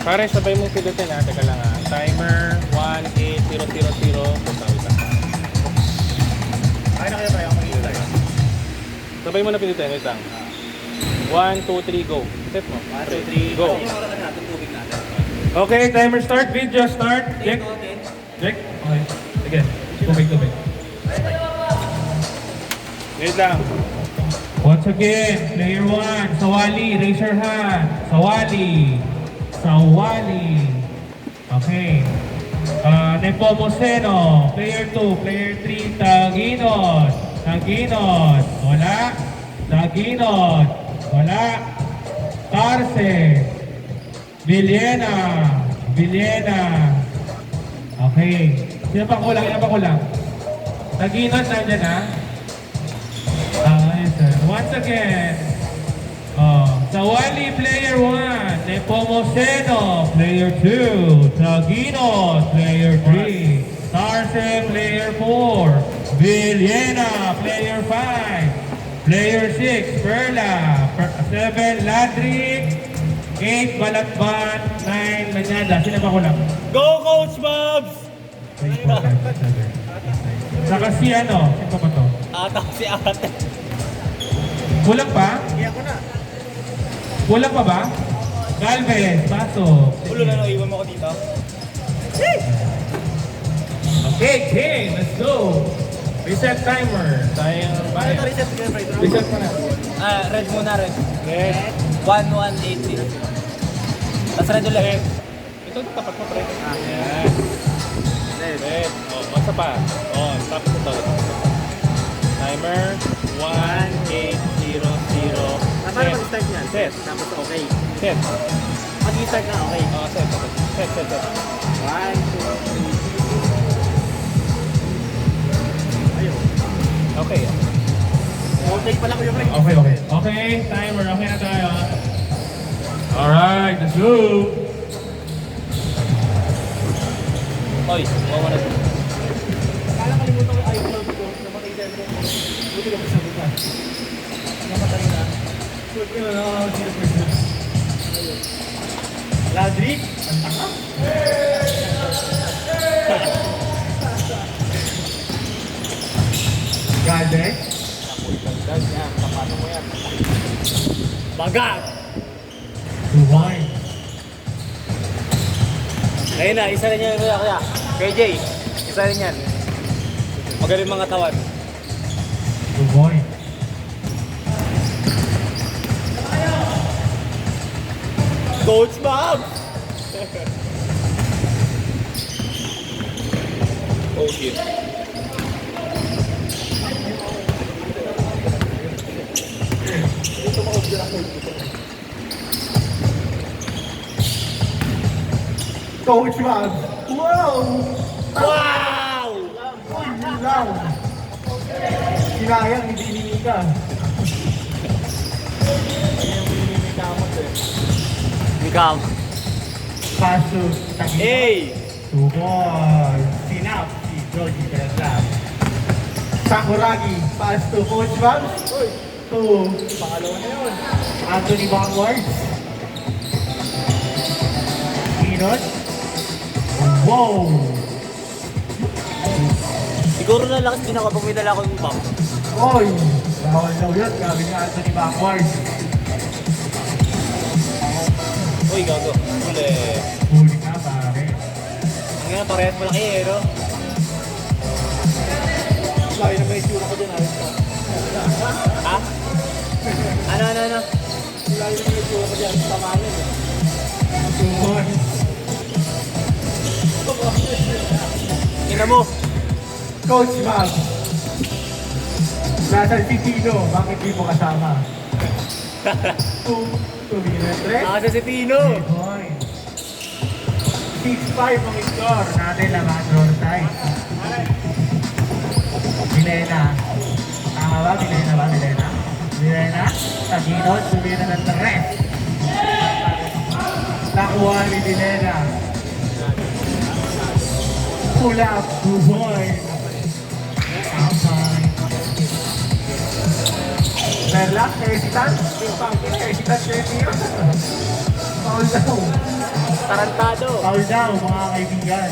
Pare, sabay mong pilutin ha. Teka lang ha. Timer 18000. Ay na kayo tayo, ako mag-iisa tayo. Sabay mo na pilutin. Wait lang. 1, 2, 3, go. Set mo. 1, 2, 3, go. Okay, timer start. Video start. Check. Check. Okay. Sige. Tubig. Wait lang. Once again, player 1, Sawali, raise your hand. Sawali. Okay. Nepomuceno, player 2, player 3, Taginos. Wala. Taginos. Wala. Tarse. Villena. Okay. Sino pa kulang? Taginos, nandyan na? Yes, sir. Once again, Sawali, player 1, Nepomuceno, player 2, Taginos, player 3, Tarse, player 4, Villena, player 5, player 6, Perla, 7, Ladrick, 8, Balatban, 9, Lanyada. Sino ba kulang? Go, Coach Bobs! 3, 4, 5, 6, 7. Saka si ano? Sino ba to? Ata si ate. Kulang pa? Iya ko na. Kulang pa ba? Galvez, pasok. Ulo na iwan mo ko dito. Okay, game, let's go. Reset timer. Sayang. Bakit reset ko yung right round? Reset mo na. Red muna, red. Red. 1180. Tapos red ulit. Ito, tapat mo, pre. Yan. Red. Basta pa. Tapos ito. Timer 1800. Paano mag-start yan? Set. Tapos okay. Set. Mag-start na, okay. Set. 1, 2, 3. Ayun. Okay. All-day pala ko yung right. Okay, timer. Okay na tayo. Alright, let's go. Oy, wawa na. Kala kalimutan ko yung iCloud ko. Namatay dyan mo. Buti ka masabutan. Namatay na. Buti ka na. Ladri? Ang taka? Galvez. Bagat! Rewind. Ayun na, isa rin yan kuya. KJ, isa rin yan. Magaling mga tawan. Rewind. Coach Bob! Okay. Coach Bob. Wow! Wow! Hindi lang. Sinayang, hindi ninika. Ikaw. Kaso, Taginos. Hey! Tukol. Sinap si Georgie Bertrand. Sakuragi. Pass to Coach Bob. To Pangalawa na yun. Anthony Backwards. Inos. Wow! Siguro na lakas din ako pag may dala ko yung bomb. Oy! Bawal daw yun. Gabi nga Anthony Backwards. Uy, gago. Uli. Huli ka pare. Ang nga, parehas malaki eh, no? Laki na may itsura ko dyan, ayos ka. Ha? Ano? Laki na may itsura ko dyan, tama yun eh. Tukol. Ina mo! Coach Bob. Nasa si Tino. Bakit di mo kasama? 2 minutes. Nakasa si Tino! 6-5 ang score. Natin laman roll side. Milena. Tama ba? Milena? Taginos, sumira ng 3. Nakuha ni Milena. Pull up, Buboy. Outside. Relax, hesitant. Hesitant, hesitant. Foul down. Tarantado. Foul daw, mga kaibigan.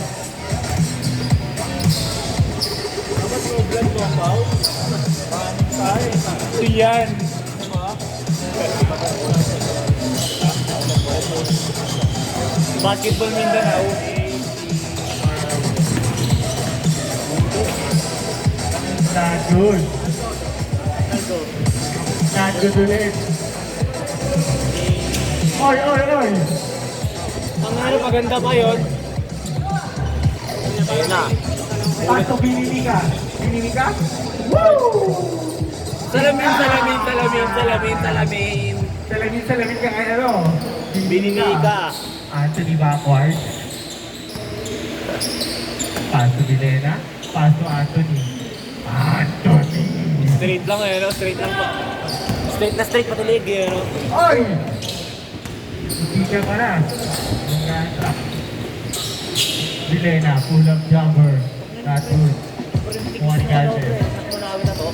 Dapat problem to ang foul. Ito yan. Basketball Mindanao. Not good. Not good ulit. Oy, oy, oy. Ang ano, maganda pa yun. Ayun na. Pasto, binili ka. Binili ka? Woo! Salamin, salamin, salamin, salamin, salamin. Salamin ka kay ano? Binili ka. Anthony Backward. Pasto Vilena. Pasto Anthony. Anthony. Straight lang eh, no? Straight lang pa. Straight na straight patilig eh, no? Oy! Hindi ka pa na. Vilena, pull up jumper. Not good. One Galvez. Manawin na to.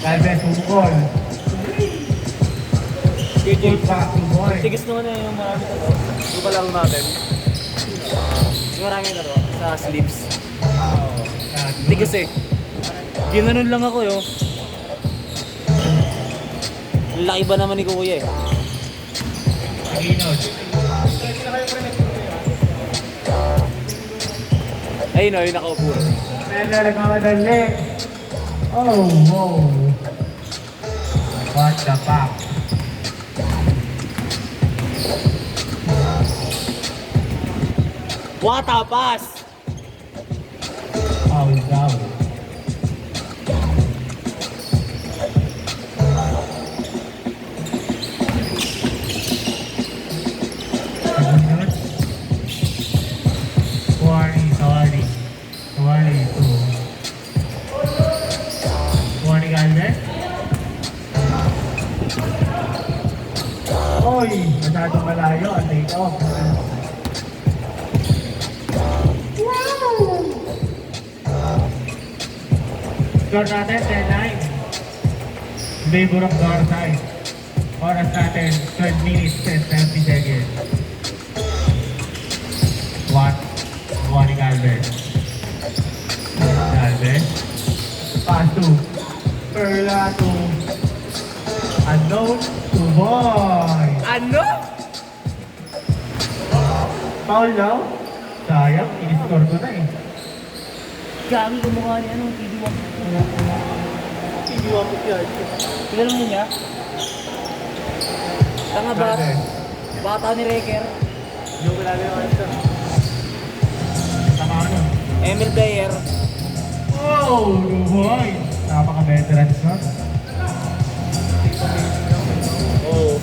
Galvez, umukol. Good back to boy. Tigis naman na yung marami na to. Ito pa lang natin. Yung marami na to. Sa sleeves. Not good. Tigis eh. Ginanon lang ako yo. Laki ba naman ni Kuya eh? Aguinod. Ayun o, yung nakaupo. Mela, nagmamadali. Oh, wow. What the fuck? What a pass! Foul daw. Aguinod. Sorry. Warning Galvez. Oy, masyadong malayo ang take off. Score natin 10-9. Favor of Garside. Oras natin 12 minutes and 20 seconds. Warning Galvez. Pass to Perla to unknown to boy. Ano? Foul daw? Sayang, in-score ko na eh. Gagi kumukha ni ano, TV Wapit. TV Wapit yan. Kilala mo niya? Tanga bat. Bata ni Reker. Yung kilala yung ano. Tama ano? Emil Bayer. Oh, boy! Napaka-veterans na. Oo.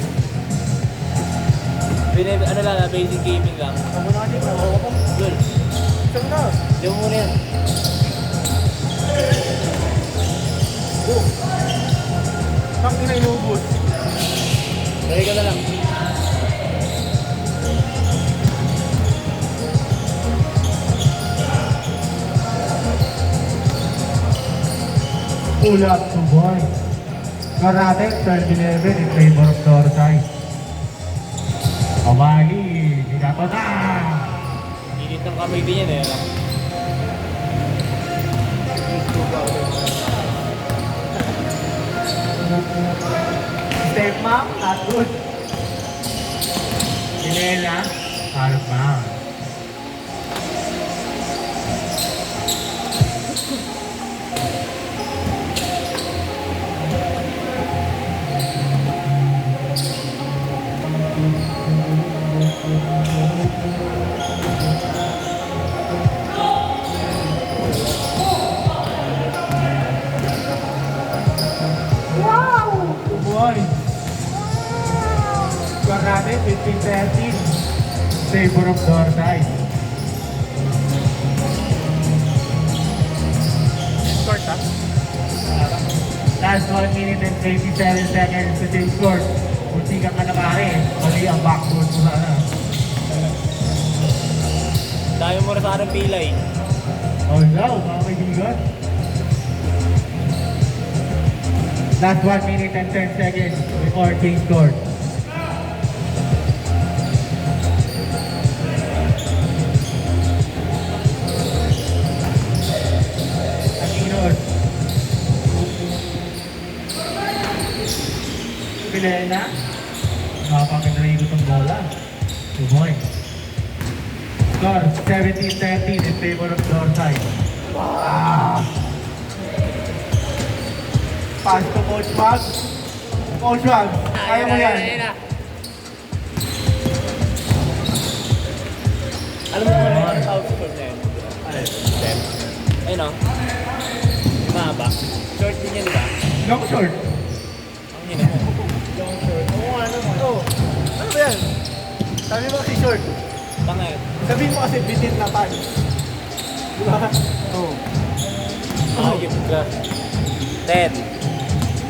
Ano lang, basic gaming lang. Ako na kasi, ako ko. Lul. Saan na? Diyan mo muna yan. Bakit na inubos? Ready ka na lang. Pull up to boy. Score natin 12-11 in favor of Dorsai. Kamali, binato na! Init ng kamay din yan eh. Alam. Step mom, not good. Sinela, out of bounds. Boy. Score natin 15-13. Favor of Dorsai. Score ha? Last 1 minute and 27 seconds to take score. Kunti kang kalakari. Mali ang backboard mo sana. Dami mo na sa harang pilay. Oh no, mga kaibigan. Last 1 minute and 10 seconds before change score. Nakapagkanaikot ang bola. 2 points. Score, 17-13 in favor of Dorside. Pass to Coach Mag. Coach Mag, kaya mo yan. Alam mo naman yung out score na yun? Ano? Step. Ayun o. Mahaba. Short din yan, di ba? Long short. Ang hina mo. Long short. Oo, ano mo? Oo. Ano ba yan? Sabi mo kasi short. Pangit. Sabihin mo kasi bitin na pan. Di ba? Oo. Ayun ka. 10.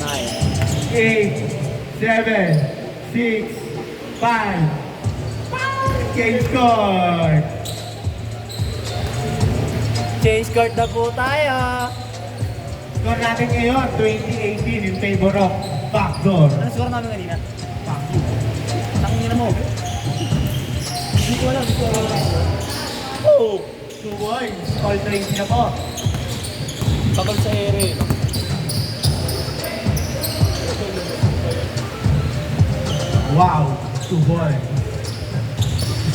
9. 8, 7, 6, 5. Change court. Change court na po tayo. Score natin ngayon, 2018 in favor of backdoor. Ano score namin kanina? Backdoor. Tangin na mo. Hindi ko alam. Oh! 2 points. All trains na po. Kapag sa ere. Wow. 2 points.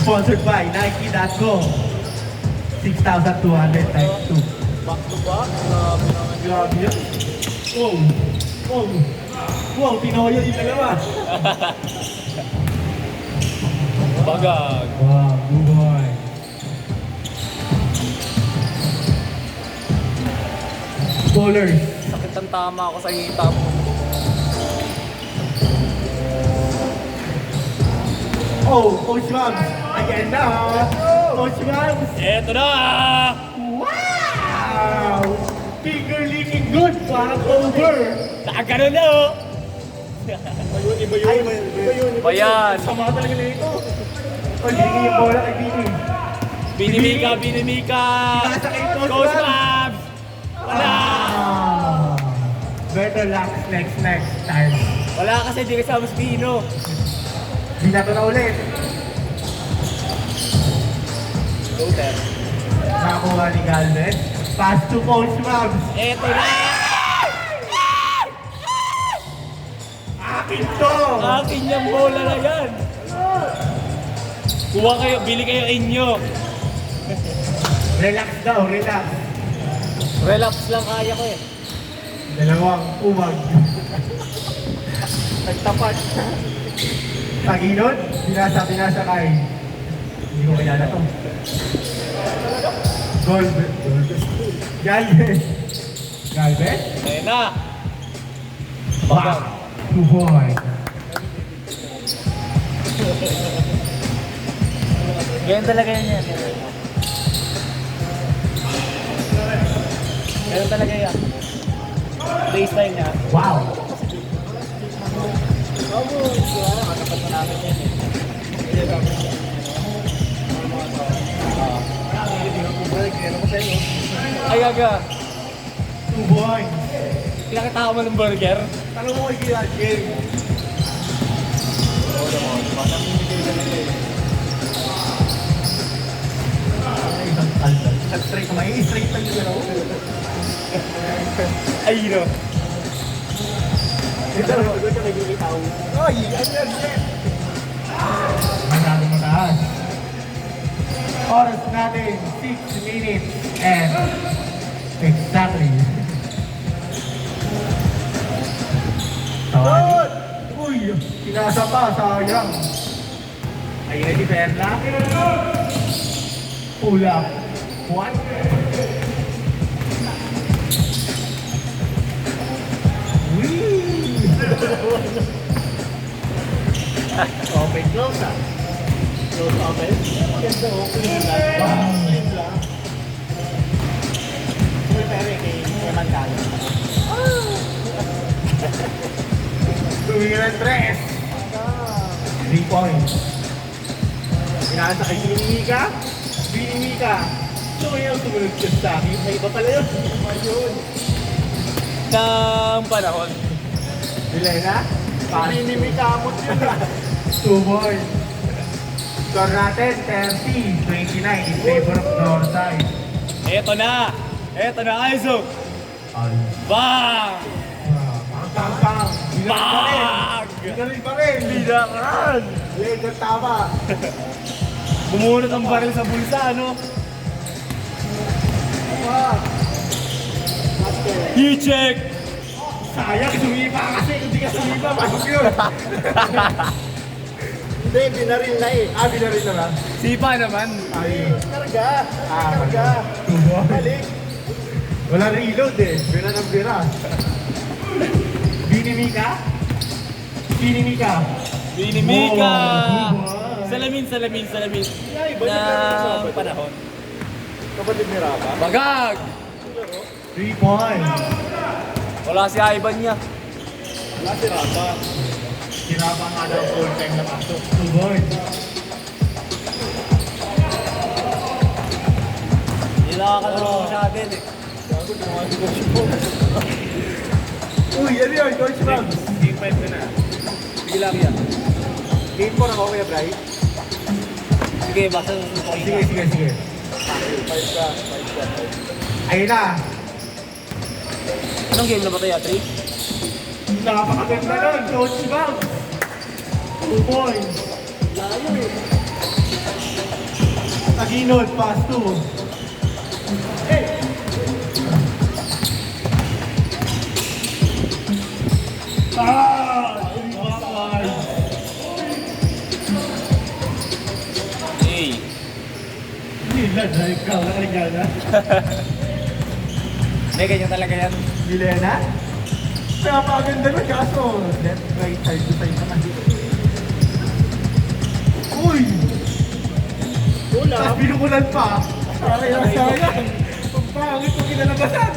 Sponsored by Nike.com. 6,200 times 2. Back to back. Grabe naman. Grabe yan. Wow. Wow. Wow, tinoyo yung dalawa. Bagag. Wow, good boy. Bowlers. Sakit ang tama ako sa hita mo. Oh, Coach Mabs. Again na. Coach Mabs. Eto na! Wow! Finger licking good. Parang over. Nakagano na oh! Iba yun. Ba yan? Sama talaga na ito. Oh, hindi yung bola kay Bini. Binimika! Nasa kay Coach Coach Mabs. Mabs! Wala! Ah, better luck next time. Wala kasi di kasama si Pino. Binato na ulit. Loader. Nakakuha ni Galvez. Pass to Coach Mabs. Eto na! Akin to! Akin yung bola na yan! Kuha kayo, bili kayo inyo. Relax daw, relax. Relax lang kaya ko eh. Dalawang umag. Nagtapat. Taginod, binasa kay. Hindi ko kilala to. Galvez. Galvez? Ayun na! Wow! 2 boy. Ganyan talaga yan. Ganyan talaga yan. Baseline niya. Wow! Katapat na namin yan eh. Ay, aga. 2 boy. Pinakita mo ng burger? Tanong mo kay Kuya Jim. Oo naman. Namimigay ka nila eh. Isang kaldan. Straight na may straight lang yung gano'n. Ay, no. Ito na magod ka nagbibitaw. Oy! Ano yan? Masyado mataas. Oras natin, 6 minutes and exactly. Tawad! Uy! Pinasa pa, sayang. Ayun na si Perla. Pull up. What? Wee! Open, close ah. Close, open. Ganda, open lang. Wow! Uy, pere, kay Mandalo. Tumingin ang 3 points. Pinasa kay Binimika. Binimika. So, yung sumunod ka sa akin. May iba pala yun. Ayun. Ng panahon. Bilay na? Binimika mo yun ah. 2 points. Score natin, 30-29 in favor of Northside. Eto na! Eto na, Isaac! Bang! Pang, pang, pang. Bang! Binaril pa rin. Lidakan! Legal tama. Bumunot ang baril sa bulsa, ano? I-check! Sayang, sumipa kasi. Hindi ka sumipa, pasok yun. Hindi, binaril na eh. Binaril na lang. Sipa naman. Ay. Karga. Karga. Balik. Wala reload eh. Bira ng bira. Binimika? Binimika. Binimika! Wow. Salamin. Na panahon. Kapatid ni Rapa. Bagag! 3 points. Wala si Ivan niya. Wala si Rapa. Si Rapa nga daw full time na pasok. 2 points. Hindi nakakalaro sa atin eh. Uy, ano yun? Coach Rams. Game 5 na. Sige lang yan. Game 4 ako kaya, Bray. Sige, basta susuko Sige. 5 ka. Ayun na. Anong game na ba tayo? 3? Napakaganda nun. Coach Rams. 2 points. Layo eh. Taginod, pass 2. Hey! Ikaw, nakarigana. Hindi, ganyan talaga yan. Milena? Napakaganda nun, kaso left, right, side to side naman dito. Uy! Tapos binukulan pa. Sayang. Ang pangit kung kinalabasan.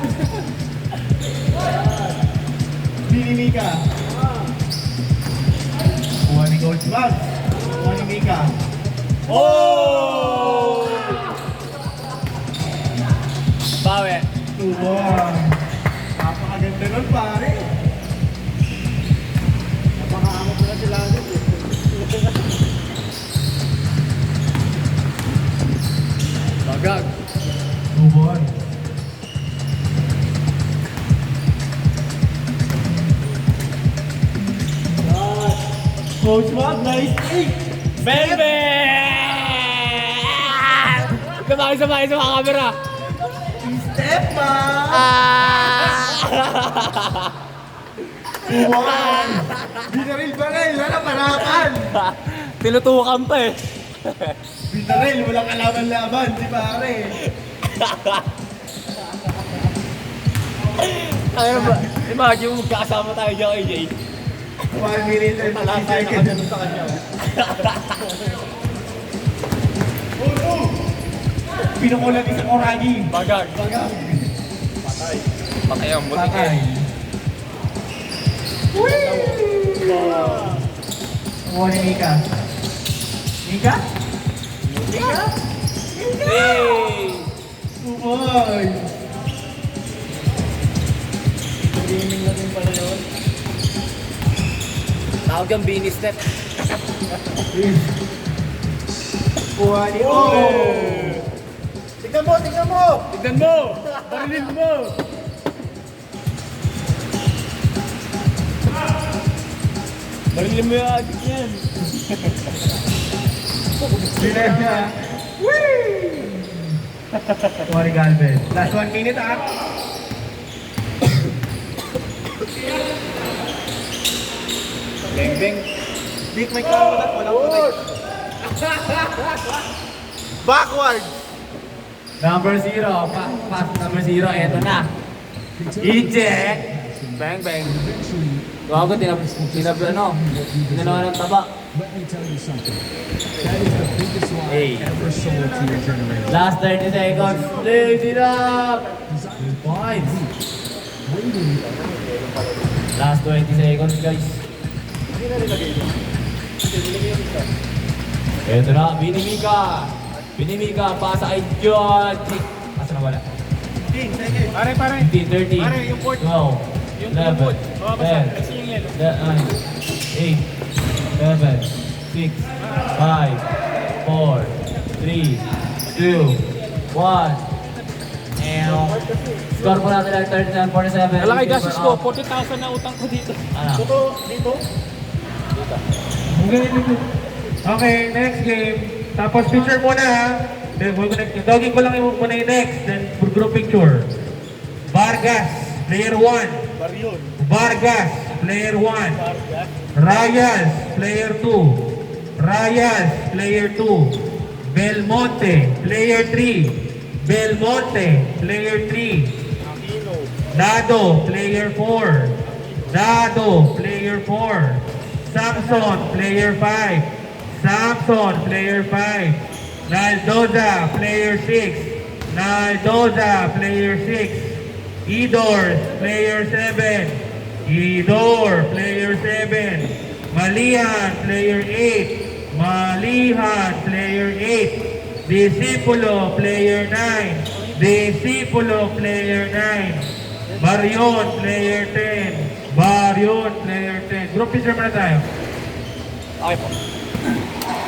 Mika. Kuha ni Coach Max. Kuha ni Mika. Oh! Bawi. 2-1. Napakaganda nun, pare. Napakaangat na sila nun. Bagag. 2-1. Coach Max, nice kick. Bebe! Sabay sa mga camera. Step ma! 2-1. Binaril pa rin, wala panakan. Tinutukan pa eh. Binaril, walang kalaban-laban, si pare. Ano ba? Imagine mo magkakasama tayo dyan kay Jay. 1 minute and 50 seconds. sa kanya. Pinukulat isang oragi. Bagag. Bagag. Patay ang butik Patay. eh. Kuha ni Mika. Mika? Mika? Hey! Tumoy! Gaming na din pala yun. Tawag yung Bini Step. Kuha ni Oh! Tignan mo! Tignan mo! Tignan mo! Barilin mo! Barilin mo yung adik yan. Bilang niya. Whee! Kuha ni Galvez. Last 1 minute Beng beng. Dick, may kawalat. Walang putik. Backward! Number 0. Pass number 0. Eto na. Eject! Bang bang. Gago, tinabla ng taba. Hey. Last 30 seconds. Lace it up! Points. Last 20 seconds, guys. Ito na, Binimika. Binimika, pasa kay John. Asa na wala? Pare. 15, 13, Pare, yung port. 12, Yung 11, port. Oh, basta. 10, Kasi yung yellow. 8, 7, 6, 5, 4, 3, 2, 1. Score po natin ang 39-47. Wala kay gasis ko, 40,000 na utang ko dito. Ano? Dito? Okay, next game. Tapos picture muna ha. Then, doggy ko lang yung muna yung next. Then, group picture. Vargas, player 1. Vargas, player 1. Rayas, player 2. Rayas, player 2. Belmonte, player 3. Belmonte, player 3. Dado, player 4. Dado, player 4. Samson, player 5. Samson, player 5. Naldoza, player 6. Naldoza, player 6. Idor, player 7. Idor, player 7. Malihan, player 8. Malihan, player 8. Disipulo, player 9. Disipulo, player 9. Marion, player 10. Marion, player 10. Group picture muna tayo. Okay po.